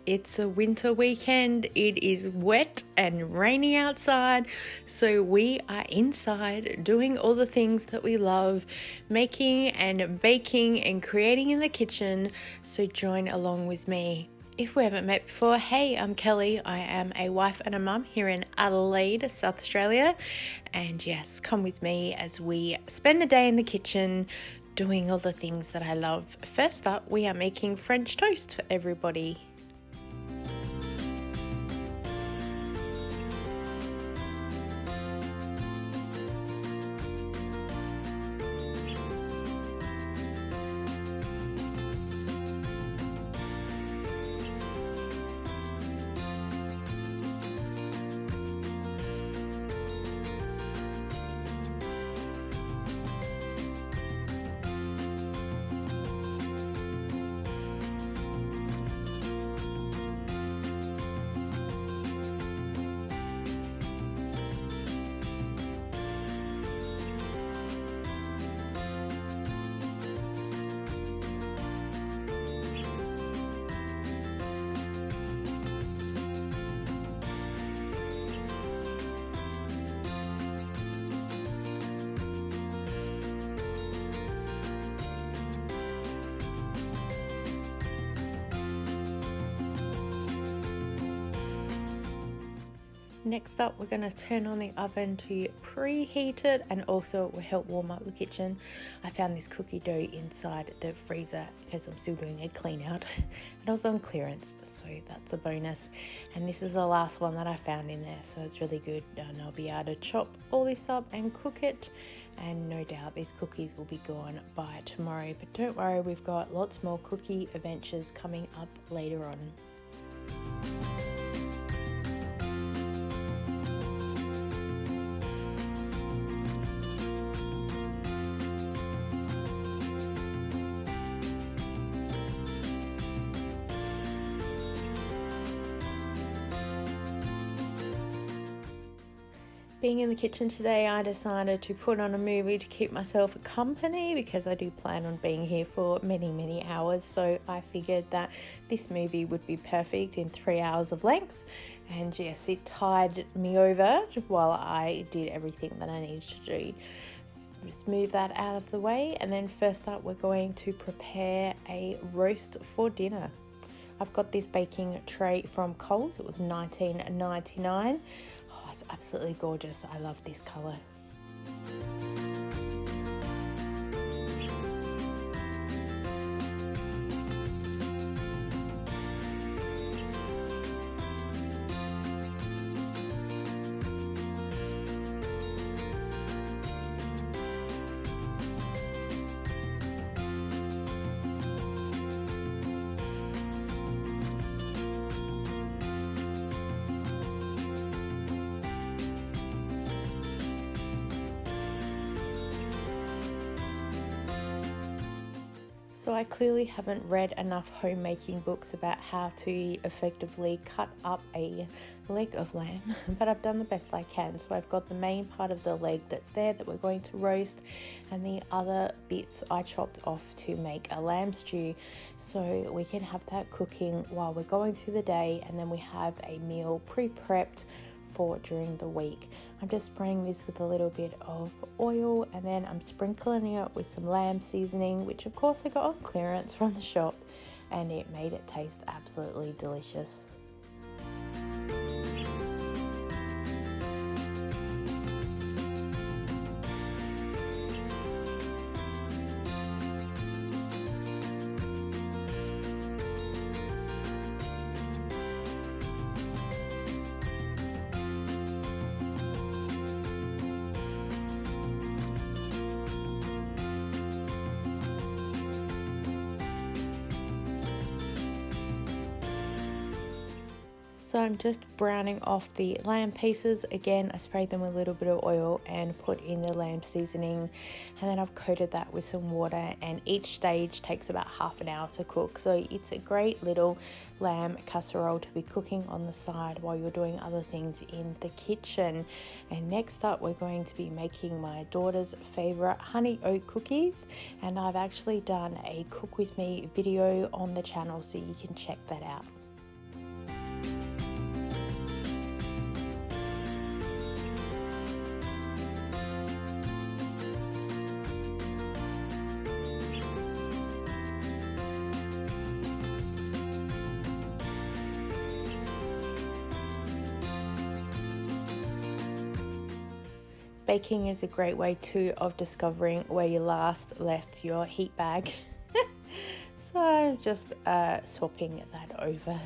It's a winter weekend. It is wet and rainy outside, so we are inside doing all the things that we love, making and baking and creating in the kitchen. So join along with me. If we haven't met before, hey, I'm Kelly. I am a wife and a mum here in Adelaide, South Australia. And yes, come with me as we spend the day in the kitchen doing all the things that I love. First up, we are making French toast for everybody. Next up, we're going to turn on the oven to preheat it, and also it will help warm up the kitchen. I found this cookie dough inside the freezer because I'm still doing a clean out, and it was on clearance, so that's a bonus. And this is the last one that I found in there, so it's really good, and I'll be able to chop all this up and cook it, and no doubt these cookies will be gone by tomorrow. But don't worry, we've got lots more cookie adventures coming up later on. Being in the kitchen today, I decided to put on a movie to keep myself company because I do plan on being here for many hours. So I figured that this movie would be perfect in 3 hours of length. And yes, it tied me over while I did everything that I needed to do. Just move that out of the way. And then first up, we're going to prepare a roast for dinner. I've got this baking tray from Coles. It was $19.99. It's absolutely gorgeous. I love this colour. So I clearly haven't read enough homemaking books about how to effectively cut up a leg of lamb, but I've done the best I can. So I've got the main part of the leg that's there that we're going to roast, and the other bits I chopped off to make a lamb stew, so we can have that cooking while we're going through the day, and then we have a meal pre-prepped for during the week. I'm just spraying this with a little bit of oil, and then I'm sprinkling it with some lamb seasoning, which of course I got on clearance from the shop, and it made it taste absolutely delicious. So I'm just browning off the lamb pieces. Again, I sprayed them with a little bit of oil and put in the lamb seasoning, and then I've coated that with some water, and each stage takes about half an hour to cook. So it's a great little lamb casserole to be cooking on the side while you're doing other things in the kitchen. And next up, we're going to be making my daughter's favorite honey oat cookies, and I've actually done a cook with me video on the channel, so you can check that out. Baking is a great way too of discovering where you last left your heat bag. So I'm just swapping that over.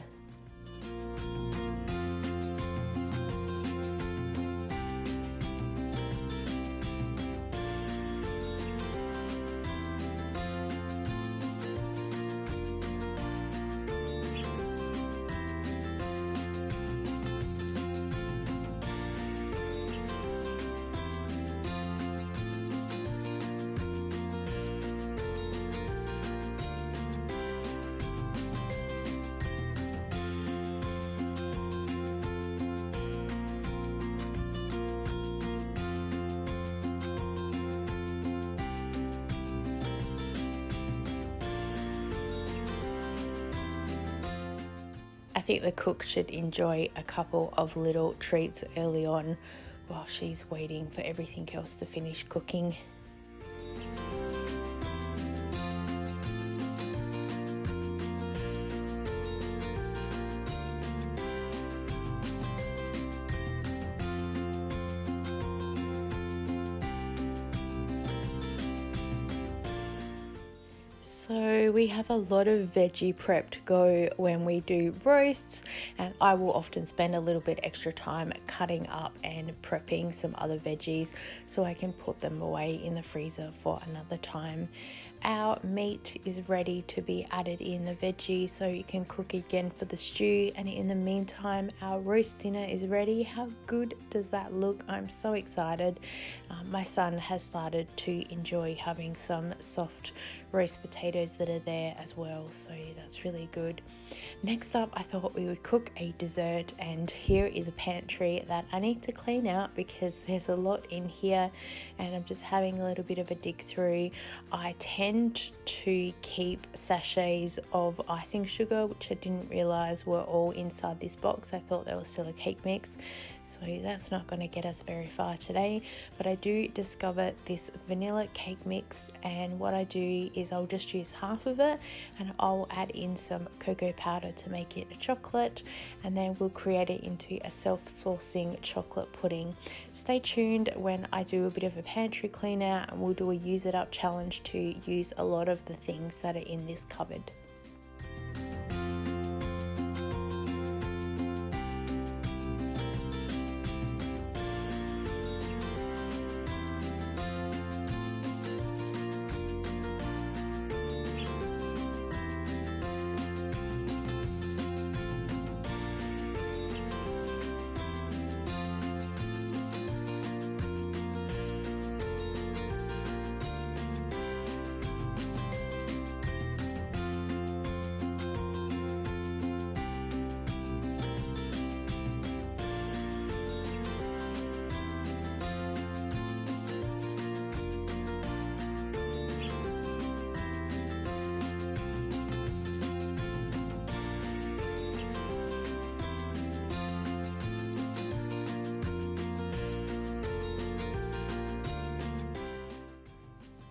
I think the cook should enjoy a couple of little treats early on while she's waiting for everything else to finish cooking. So we have a lot of veggie prep to go when we do roasts, and I will often spend a little bit extra time cutting up and prepping some other veggies so I can put them away in the freezer for another time. Our meat is ready to be added in the veggie so you can cook again for the stew, and in the meantime our roast dinner is ready. How good does that look? I'm so excited. My son has started to enjoy having some soft roast potatoes that are there as well, so that's really good. Next up, I thought we would cook a dessert, and here is a pantry that I need to clean out because there's a lot in here and I'm just having a little bit of a dig through. I tend to keep sachets of icing sugar, which I didn't realize were all inside this box. I thought there was still a cake mix, so that's not going to get us very far today. But I do discover this vanilla cake mix, and what I do is I'll just use half of it and I'll add in some cocoa powder to make it a chocolate, and then we'll create it into a self-saucing chocolate pudding. Stay tuned when I do a bit of a pantry clean out, and we'll do a use it up challenge to use a lot of the things that are in this cupboard.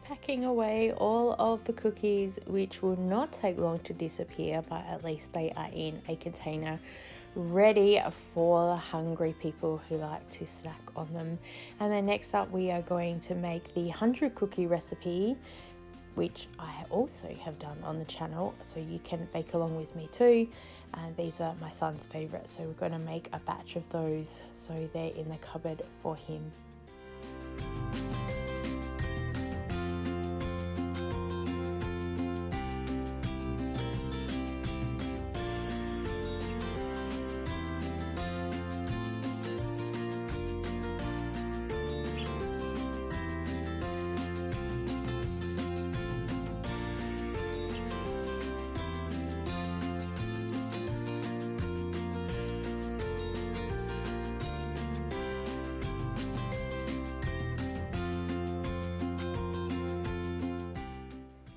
Packing away all of the cookies, which will not take long to disappear, but at least they are in a container ready for hungry people who like to snack on them. And then next up we are going to make the 100 cookie recipe, which I also have done on the channel, so you can bake along with me too. And these are my son's favorite, so we're going to make a batch of those so they're in the cupboard for him.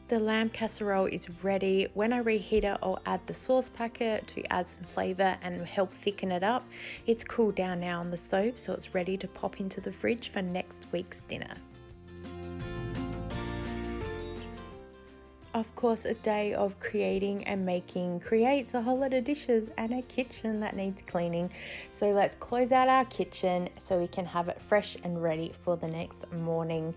The lamb casserole is ready. When I reheat it, I'll add the sauce packet to add some flavor and help thicken it up. It's cooled down now on the stove, so it's ready to pop into the fridge for next week's dinner. Of course, a day of creating and making creates a whole lot of dishes and a kitchen that needs cleaning. So let's close out our kitchen so we can have it fresh and ready for the next morning.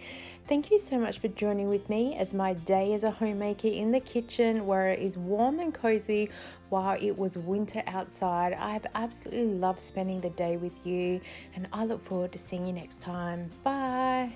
Thank you so much for joining with me as my day as a homemaker in the kitchen, where it is warm and cozy while it was winter outside. I've absolutely loved spending the day with you, and I look forward to seeing you next time. Bye.